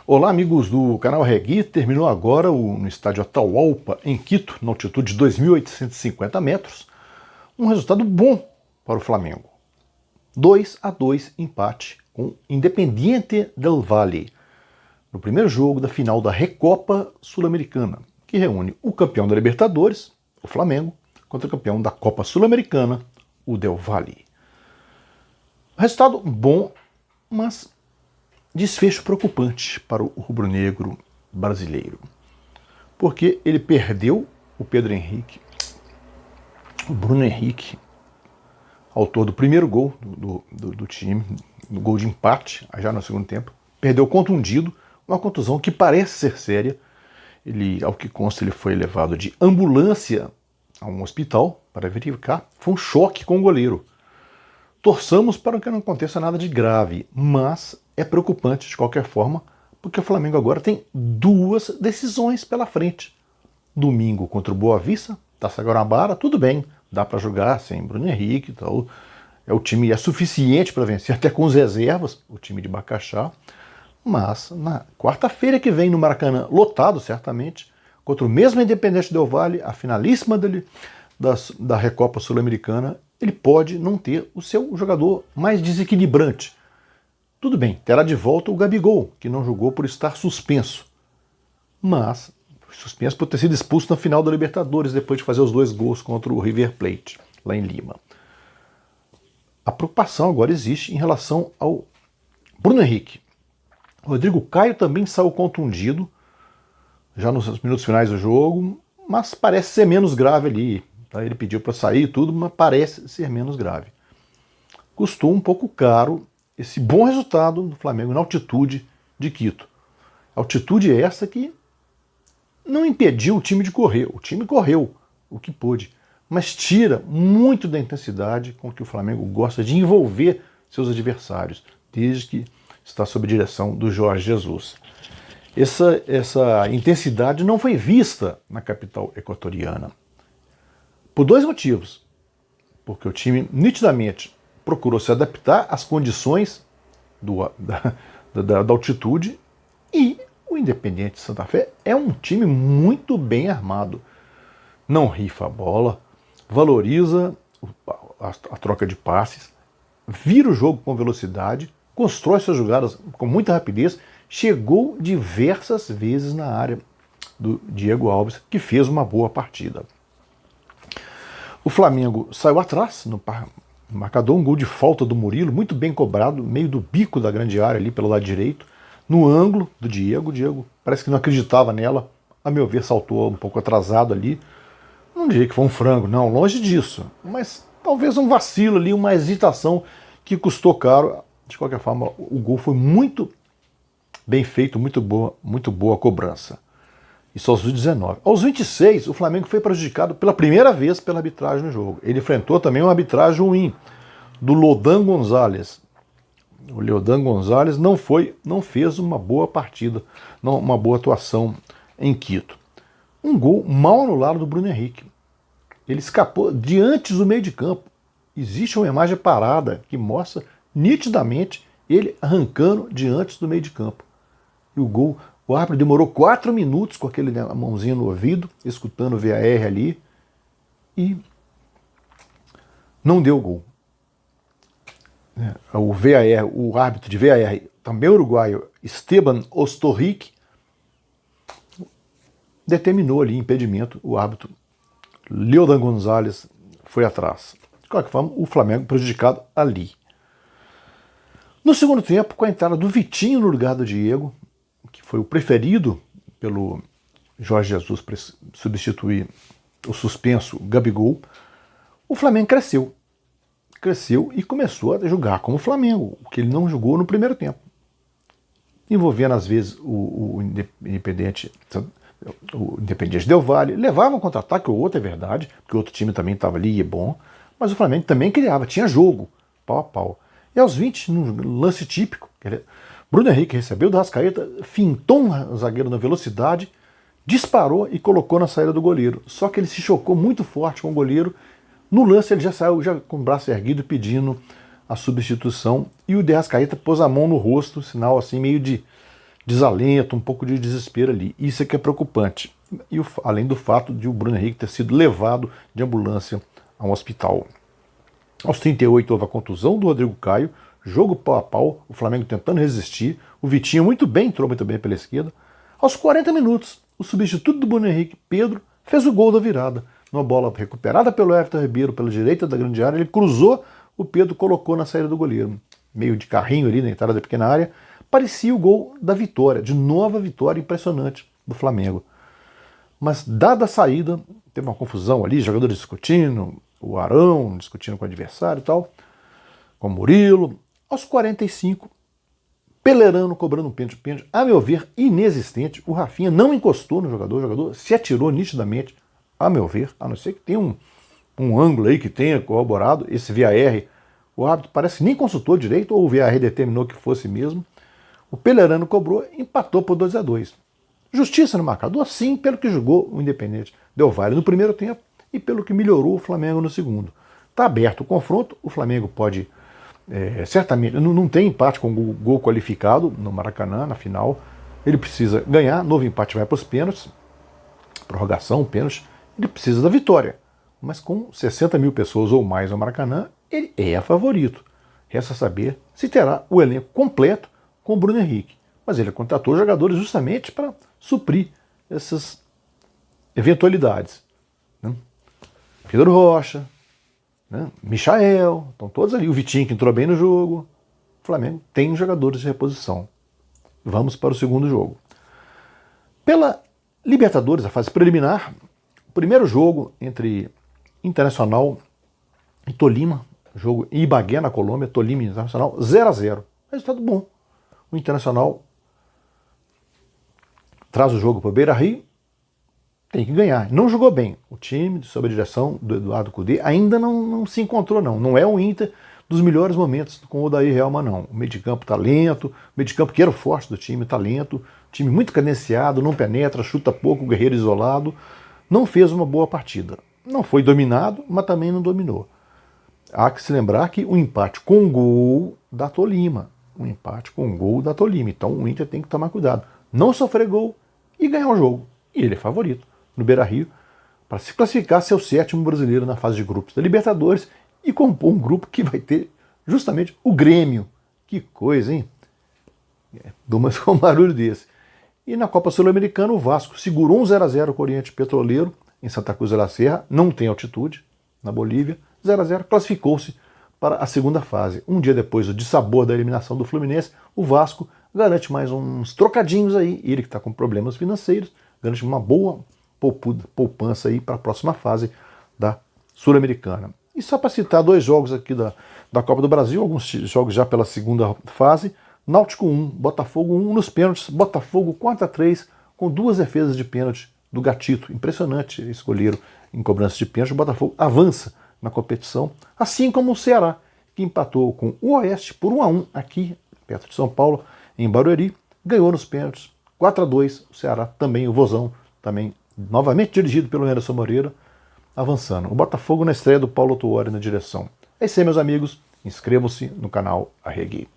Olá, amigos do canal Regui. Terminou agora no estádio Atahualpa, em Quito, na altitude de 2.850 metros, um resultado bom para o Flamengo. 2-2 empate com Independiente del Valle, no primeiro jogo da final da Recopa Sul-Americana, que reúne o campeão da Libertadores, o Flamengo, contra o campeão da Copa Sul-Americana, o Del Valle. Resultado bom, mas desfecho preocupante para o rubro-negro brasileiro, porque ele perdeu o Pedro Henrique, o Bruno Henrique, autor do primeiro gol do time, no gol de empate, já no segundo tempo, perdeu contundido, uma contusão que parece ser séria. Ele, ao que consta, ele foi levado de ambulância a um hospital para verificar. Foi um choque com o goleiro. Torçamos para que não aconteça nada de grave, mas é preocupante de qualquer forma, porque o Flamengo agora tem duas decisões pela frente. Domingo contra o Boa Vista, Taça Guanabara, tudo bem, dá para jogar sem Bruno Henrique e tal. O time é suficiente para vencer, até com as reservas, o time de Bacaxá. Mas na quarta-feira que vem no Maracanã, lotado certamente, contra o mesmo Independiente del Valle, a finalíssima da Recopa Sul-Americana, ele pode não ter o seu jogador mais desequilibrante. Tudo bem, terá de volta o Gabigol, que não jogou por estar suspenso. Mas suspenso por ter sido expulso na final da Libertadores, depois de fazer os 2 gols contra o River Plate, lá em Lima. A preocupação agora existe em relação ao Bruno Henrique. O Rodrigo Caio também saiu contundido, já nos minutos finais do jogo, mas parece ser menos grave ali. Tá? Ele pediu para sair e tudo, mas parece ser menos grave. Custou um pouco caro esse bom resultado do Flamengo na altitude de Quito. Altitude essa que não impediu o time de correr. O time correu o que pôde, mas tira muito da intensidade com que o Flamengo gosta de envolver seus adversários, desde que está sob a direção do Jorge Jesus. Essa intensidade não foi vista na capital equatoriana. Por 2 motivos. Porque o time nitidamente procurou se adaptar às condições da altitude, e o Independiente Santa Fé é um time muito bem armado. Não rifa a bola, valoriza a troca de passes, vira o jogo com velocidade, constrói suas jogadas com muita rapidez, chegou diversas vezes na área do Diego Alves, que fez uma boa partida. O Flamengo saiu atrás no marcador, um gol de falta do Murilo, muito bem cobrado, meio do bico da grande área ali pelo lado direito, no ângulo do Diego. O Diego parece que não acreditava nela, a meu ver saltou um pouco atrasado ali. Não diria que foi um frango, não, longe disso, mas talvez um vacilo ali, uma hesitação que custou caro. De qualquer forma, o gol foi muito bem feito, muito boa a cobrança. Isso aos 19. Aos 26, o Flamengo foi prejudicado pela primeira vez pela arbitragem no jogo. Ele enfrentou também uma arbitragem ruim, do Lodan Gonzalez. O Lodan Gonzalez não fez uma boa partida, uma boa atuação em Quito. Um gol mal anulado do Bruno Henrique. Ele escapou diante do meio de campo. Existe uma imagem parada que mostra nitidamente ele arrancando diante do meio de campo. E o gol, o árbitro demorou 4 minutos com aquele mãozinha no ouvido, escutando o VAR ali, e não deu gol. O VAR, o árbitro de VAR, também uruguaio, Esteban Ostorric, determinou ali impedimento. O árbitro Leodan Gonzalez foi atrás. De qualquer forma, o Flamengo prejudicado ali. No segundo tempo, com a entrada do Vitinho no lugar do Diego, que foi o preferido pelo Jorge Jesus para substituir o suspenso Gabigol, o Flamengo cresceu. Cresceu e começou a jogar como o Flamengo, o que ele não jogou no primeiro tempo. Envolvendo, às vezes, o Independiente del Valle. Levava um contra-ataque ou outro, é verdade, porque o outro time também estava ali e é bom, mas o Flamengo também criava, tinha jogo, pau a pau. E aos 20, num lance típico, Bruno Henrique recebeu do Arrascaeta, fintou o zagueiro na velocidade, disparou e colocou na saída do goleiro. Só que ele se chocou muito forte com o goleiro. No lance ele já saiu com o braço erguido pedindo a substituição, e o de Arrascaeta pôs a mão no rosto, sinal assim meio de desalento, um pouco de desespero ali. Isso é que é preocupante. E além do fato de o Bruno Henrique ter sido levado de ambulância a um hospital. Aos 38 houve a contusão do Rodrigo Caio, jogo pau a pau, o Flamengo tentando resistir, o Vitinho entrou muito bem pela esquerda. Aos 40 minutos, o substituto do Bruno Henrique, Pedro, fez o gol da virada. Numa bola recuperada pelo Everton Ribeiro pela direita da grande área, ele cruzou, o Pedro colocou na saída do goleiro. Meio de carrinho ali na entrada da pequena área, parecia o gol da vitória, de nova vitória impressionante do Flamengo. Mas dada a saída, teve uma confusão ali, jogadores discutindo, o Arão discutindo com o adversário e tal, com o Murilo. Aos 45, Pelerano cobrando um pênalti, a meu ver, inexistente. O Rafinha não encostou no jogador, o jogador se atirou nitidamente, a meu ver, a não ser que tenha um ângulo aí que tenha corroborado, esse VAR, o árbitro parece que nem consultou direito, ou o VAR determinou que fosse mesmo. O Pelerano cobrou e empatou por 2-2. Justiça no marcador, sim, pelo que jogou o Independente Del Valle no primeiro tempo e pelo que melhorou o Flamengo no segundo. Está aberto o confronto, o Flamengo pode, certamente, não tem empate com gol qualificado no Maracanã, na final, ele precisa ganhar, novo empate vai para os pênaltis, prorrogação, pênalti, ele precisa da vitória. Mas com 60 mil pessoas ou mais no Maracanã, ele é favorito. Resta saber se terá o elenco completo com o Bruno Henrique. Mas ele contratou jogadores justamente para suprir essas eventualidades. Né? Pedro Rocha, né? Michael, estão todos ali. O Vitinho que entrou bem no jogo. O Flamengo tem jogadores de reposição. Vamos para o segundo jogo. Pela Libertadores, a fase preliminar, o primeiro jogo entre Internacional e Tolima, jogo em Ibagué, na Colômbia, Tolima e Internacional, 0-0. Resultado bom. O Internacional traz o jogo para o Beira-Rio, tem que ganhar. Não jogou bem. O time, sob a direção do Eduardo Cudê, ainda não se encontrou, não. Não é o Inter dos melhores momentos com o Odair Helma, não. O meio de campo tá lento, o meio de campo que era o forte do time tá lento, time muito cadenciado, não penetra, chuta pouco, guerreiro isolado. Não fez uma boa partida. Não foi dominado, mas também não dominou. Há que se lembrar que o empate com gol da Tolima. Um empate com gol da Tolima. Então o Inter tem que tomar cuidado. Não sofrer gol e ganhar o jogo. E ele é favorito no Beira-Rio para se classificar, ser o 7º brasileiro na fase de grupos da Libertadores e compor um grupo que vai ter justamente o Grêmio. Que coisa, hein? Dumas com um barulho desse. E na Copa Sul-Americana o Vasco segurou um 0-0 com o Oriente Petroleiro em Santa Cruz de la Sierra, não tem altitude, na Bolívia, 0-0, classificou-se para a segunda fase. Um dia depois do dissabor da eliminação do Fluminense, o Vasco garante mais uns trocadinhos aí, ele que está com problemas financeiros, garante uma boa poupança aí para a próxima fase da Sul-Americana. E só para citar 2 jogos aqui da Copa do Brasil, alguns jogos já pela segunda fase, Náutico 1, Botafogo 1 nos pênaltis, Botafogo 4-3 com 2 defesas de pênalti do Gatito. Impressionante esse goleiro em cobrança de pênalti. O Botafogo avança na competição, assim como o Ceará, que empatou com o Oeste por 1-1 aqui, perto de São Paulo, em Barueri, ganhou nos pênaltis 4-2. O Ceará também, o Vozão, também novamente dirigido pelo Anderson Moreira, avançando. O Botafogo na estreia do Paulo Tuori na direção. É isso aí, meus amigos. Inscrevam-se no canal Arregui.